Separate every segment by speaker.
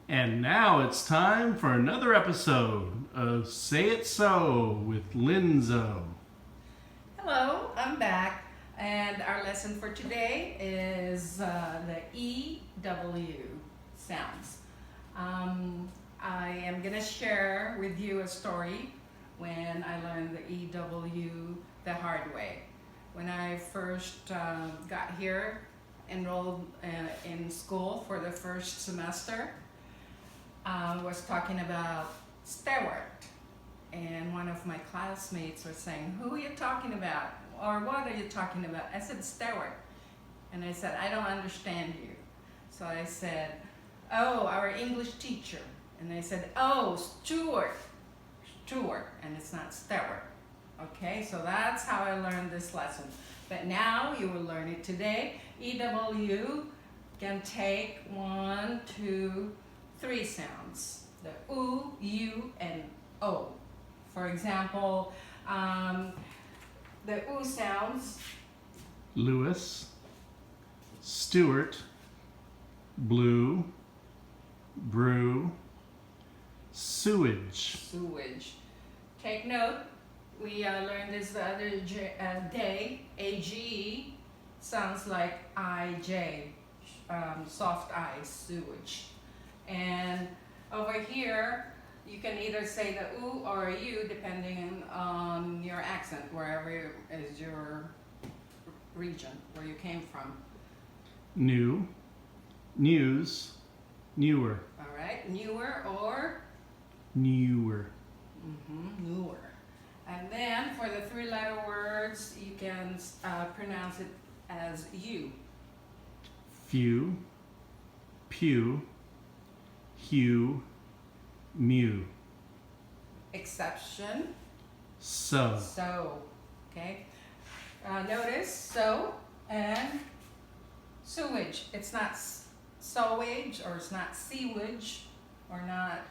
Speaker 1: And now it's time for another episode of Say It So with Linzo.
Speaker 2: Hello, I'm back, and our lesson for today is the EW sounds. I am going to share with you a story when I learned the EW the hard way. When I first got here, enrolled in school for the first semester, I was talking about Stewart. And one of my classmates was saying, "Who are you talking about? Or what are you talking about?" I said, "Stewart." And I said, "I don't understand you." So I said, "Oh, our English teacher." And they said, "Oh, Stuart." Stuart, and it's not Stewart. Okay, so that's how I learned this lesson. But now you will learn it today. EW can take 1, 2, 3 sounds. The oo, u, and o. For example, the oo sounds:
Speaker 1: Lewis, Stewart, blue, brew, sewage.
Speaker 2: sewage. Take note, we learned this the other day. AGE sounds like IJ, soft I, sewage. And over here, you can either say the oo or a u depending on your accent, wherever is your region, where you came from.
Speaker 1: New, news, newer,
Speaker 2: All right, newer or
Speaker 1: newer.
Speaker 2: newer. And then for the 3-letter words, you can pronounce it as u.
Speaker 1: Few, pew, hue, mew.
Speaker 2: Exception,
Speaker 1: So,
Speaker 2: so. Okay. Notice so and sewage. It's not sewage, or it's not sewage, or not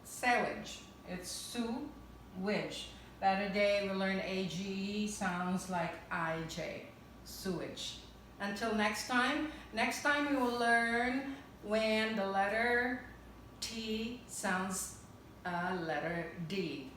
Speaker 2: sewage. It's sewage. The other day we learned AGE sounds like IJ, sewage. Until next time we will learn when the letter T sounds letter D.